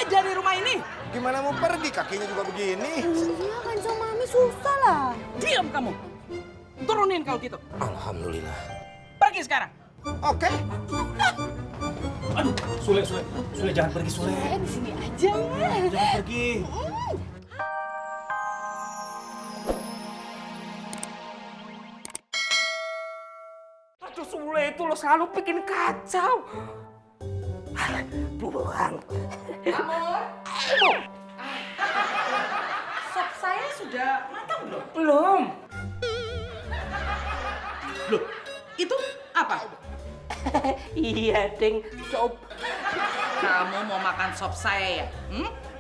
dari rumah ini. Gimana mau pergi? Kakinya juga begini. Iya, Kanjeng Mami susah lah. Diam kamu. Turunin kalau gitu. Alhamdulillah. Pergi sekarang. Oke. Aduh, Sule jangan pergi Sule. Saya di sini aja. Jangan pergi. Aduh Sule itu lo selalu bikin kacau. Buang. Sop saya sudah matang belum? Belum. Loh, itu apa? Iya, Ding. Sop. Kamu mau makan sop saya ya?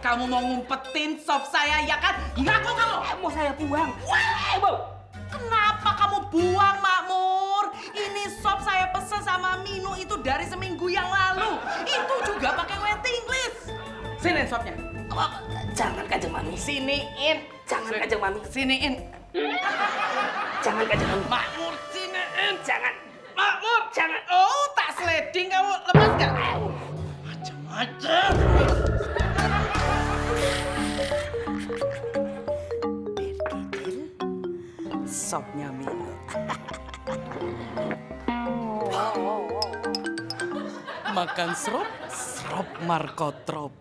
Kamu mau ngumpetin sop saya ya kan? Ngaku kamu! Mau saya buang. Kenapa kamu buang, Makmur? Ini sop saya pesen sama Minu itu dari seminggu yang lalu. Itu juga pakai waiting list. Sini sopnya. Jangan Kanjeng Mami. Siniin. Jangan Kanjeng Mami. Siniin. Jangan Kanjeng Mami. Makmur, siniin. Jangan. Makmur. Jangan. Oh, tak sliding kamu. Lepas gak? Macam-macam. Sopnya Minu. Makan serop markotrop.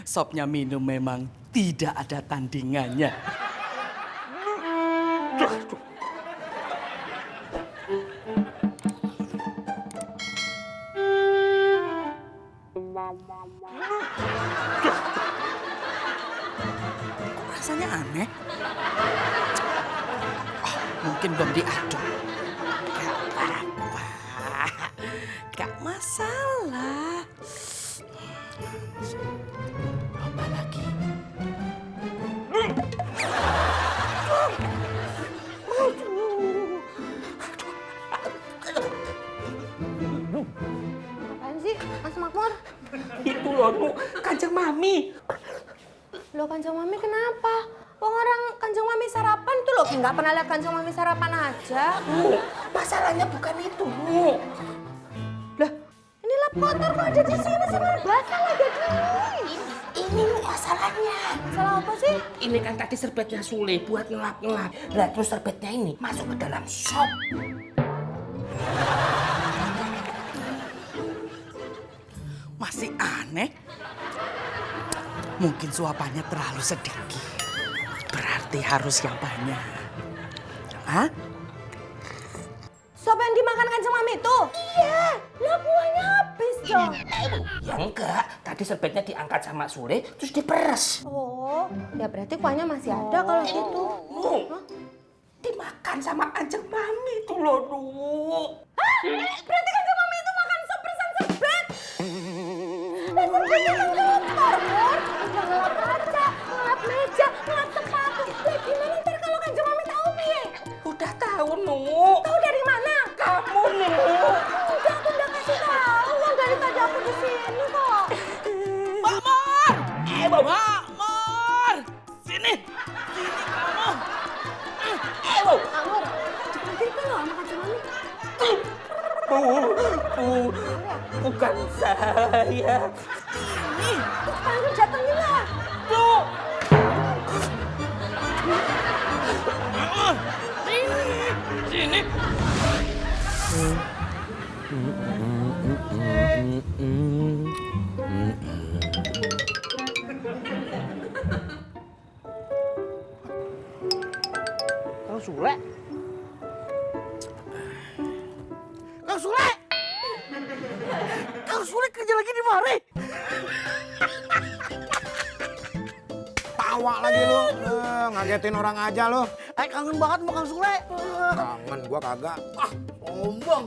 Sopnya Minu memang tidak ada tandingannya. Kok rasanya aneh? Oh, mungkin belum diaduk. Gak apa-apa. Gak masalah. Coba lagi. Apaan sih, Mas Makmur? Itu loh, Nu. Kanjeng Mami. Loh, Kanjeng Mami kenapa? Wong orang Kanjeng Mami sarapan tuh loh, nggak pernah lihat Kanjeng Mami sarapan aja. Nu, masalahnya bukan itu, Nu. Lah, ini lap kotor kok ada di sini sih, malah basah lagi gini. Ini Nu masalahnya. Salah apa sih? Ini kan tadi serbetnya Sule buat ngelap-ngelap. Lah terus serbetnya ini masuk ke dalam sop. Masih aneh? Mungkin suapannya terlalu sedikit. Berarti harus yang banyak. Hah? Sop yang dimakan Kanjeng Mami itu? Iya, lah kuahnya habis dong. Ya enggak, tadi serbetnya diangkat sama Sule terus diperes. Oh, ya berarti kuahnya masih ada kalau gitu. Nu, dimakan sama Kanjeng Mami itu loh, Nu. Berarti Kanjeng Mami itu makan sop bersama serbet. Lah serbetnya kan kotor, Mur. Udah ngelap kaca, ngelap meja, ngelap sepatu. Lah gimana ntar kalau Kanjeng Mami tahu piye? Udah tahu, Nu. Tahu dari mana? Kamu, Nu. Udah, aku udah kasih tahu. Yang dari tadi aku di sini kok. Makmur! Makmur! Sini! Sini kamu! Amur, dipanggil kan loh sama Kanjeng Mami. Bukan saya. Ini! Terus panggil datengin lah. Makmur! Sini! Sini! Kang Sule? Kang Sule! Kang Sule kerja lagi di mari? Tawa lagi lu. Ngagetin orang aja lu. Kangen banget sama Kang Sule. Kangen gua kagak. Sombong.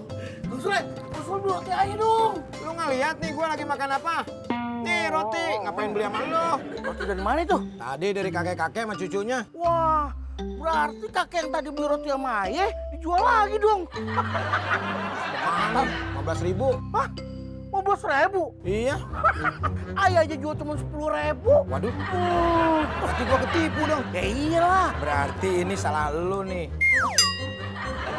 Kang Sule beli roti aja dong. Lu ngeliat nih gua lagi makan apa? Nih roti. Ngapain beli sama lu? Roti dari mana itu? Tadi dari kakek-kakek sama cucunya. Wah, berarti kakek yang tadi beli roti sama ayah dijual lagi dong. Mahal, 15.000. Hah? 15.000? Iya. Ayah aja jual cuma 10.000. Waduh. Berarti gua ketipu dong. Ya iyalah. Berarti ini salah lu nih.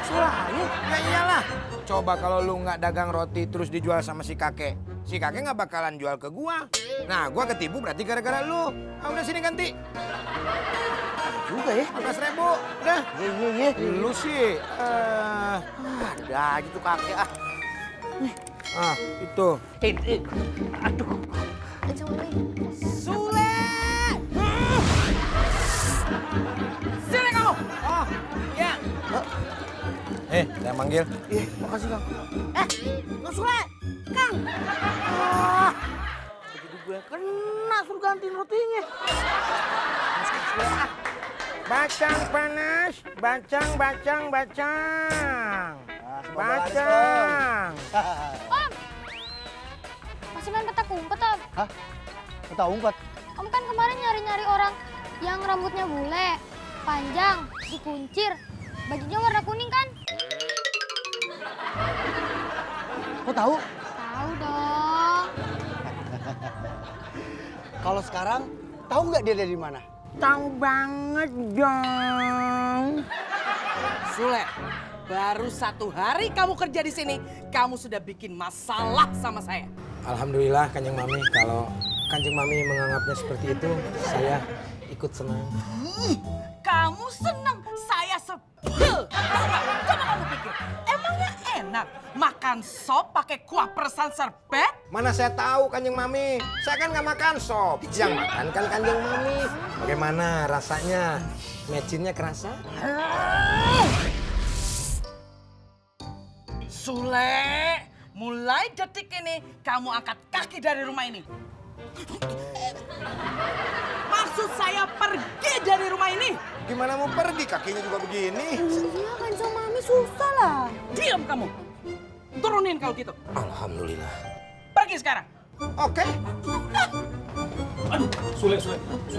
Salah ayah. Ya iyalah. Coba kalau lu nggak dagang roti terus dijual sama si kakek. si kakek nggak bakalan jual ke gua. Nah, gua ketipu berarti gara-gara lu. Ah, udah sini ganti. Juga ya. 15.000. Udah. Iya. Lu sih. Ada aja tuh kakek ah. Itu. Aduh. Kanjeng Mami. Sule! Sini kamu! Oh, ya. Saya manggil. Iya, makasih Kang. Nggak Sule. Kang. Jadi gue kena suruh gantiin rotinya. Bacang panas, bacang. Bacang. Om. Masih main petak umpet, Om? Hah? Kita umpet. Om kan kemarin nyari-nyari orang yang rambutnya bule, panjang, dikuncir, bajunya warna kuning kan? Kok tahu? Tahu dong. Kalau sekarang tahu nggak dia dari mana? Tahu banget dong. Sule, baru 1 hari kamu kerja di sini, kamu sudah bikin masalah sama saya. Alhamdulillah Kanjeng Mami, kalau Kanjeng Mami menganggapnya seperti itu, saya ikut senang. Kamu senang, saya sebel. Coba kamu pikir, emangnya enak makan sop pakai kuah peresan serbet? Mana saya tahu Kanjeng Mami, saya kan nggak makan sop. Yang makan kan Kanjeng Mami. Bagaimana rasanya? Mecinnya kerasa? Sule, mulai detik ini kamu angkat kaki dari rumah ini. Maksud saya pergi dari rumah ini. Gimana mau pergi? Kakinya juga begini. Iya, Kanjeng Mami susah lah. Diam kamu. Turunin kalau gitu. Alhamdulillah. Pergi sekarang. Oke. Aduh, Sule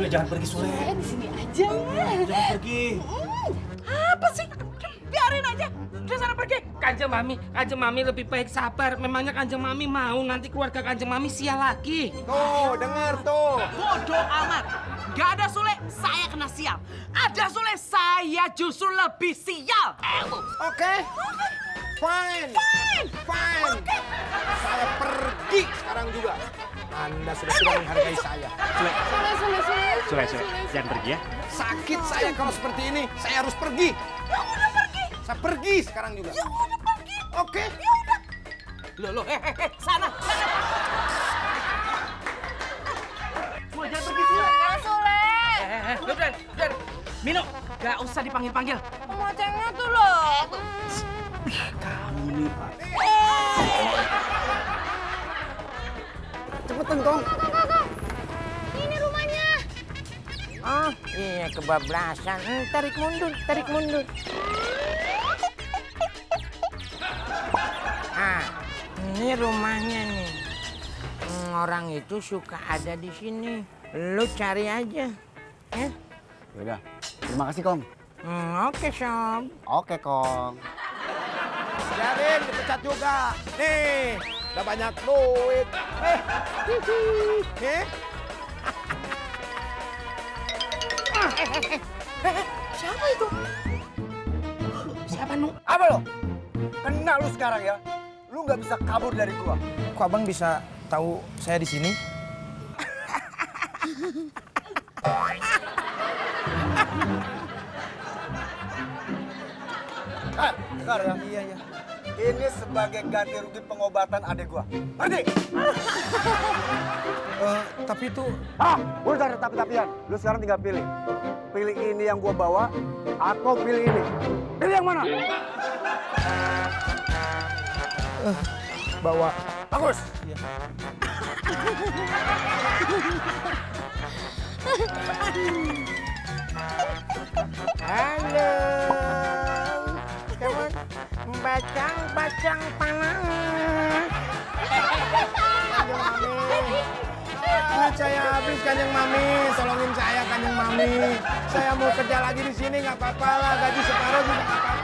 jangan pergi Sule. Saya di sini aja. Jangan pergi. Apa sih? Biarin aja. Dia sana pergi. Kanjeng Mami lebih baik sabar. Memangnya Kanjeng Mami mau nanti keluarga Kanjeng Mami sial lagi. Tuh, dengar tuh. Bodoh amat. Gak ada Sule, saya kena sial. Ada Sule, saya justru lebih sial. Oke. Fine. Saya pergi sekarang juga. Anda sudah tidak menghargai saya. Sule. Jangan pergi ya. Sakit saya kalau seperti ini. Saya harus pergi. Ya udah pergi. Saya pergi sekarang juga. Ya udah pergi. Oke. Ya udah. Loh, sana. Sule jangan pergi Sule. Sule. Udah. Mino, gak usah dipanggil-panggil. Pemocengnya tuh loh. Kamu nih, Pak. Cepetan Kong. Kak. Ini rumahnya. Oh, iya kebablasan. Tarik mundur. Ini rumahnya nih. Orang itu suka ada di sini. Lu cari aja. Ya? Yaudah, terima kasih Kong. Oke, Sob. Oke Kong. Biarin dipecat juga. Nih, udah banyak duit. Nih. Siapa itu? Siapa, Nu? Apa lo? Kena lu sekarang ya. Lu nggak bisa kabur dari gua. Kok abang bisa tahu saya di sini? Dengar ya. Iya. Ini sebagai ganti rugi pengobatan adik gua. Ngerti? Tapi itu Udah ada tapi-tapian. Lu sekarang tinggal pilih. Pilih ini yang gua bawa atau pilih ini. Pilih yang mana? bawa. Bagus. Halo. Teman, bacang panas. Duit saya habis Kanjeng Mami, tolongin saya Kanjeng Mami. Saya mau kerja lagi di sini nggak apa-apa lah, gaji separuh juga nggak apa-apa.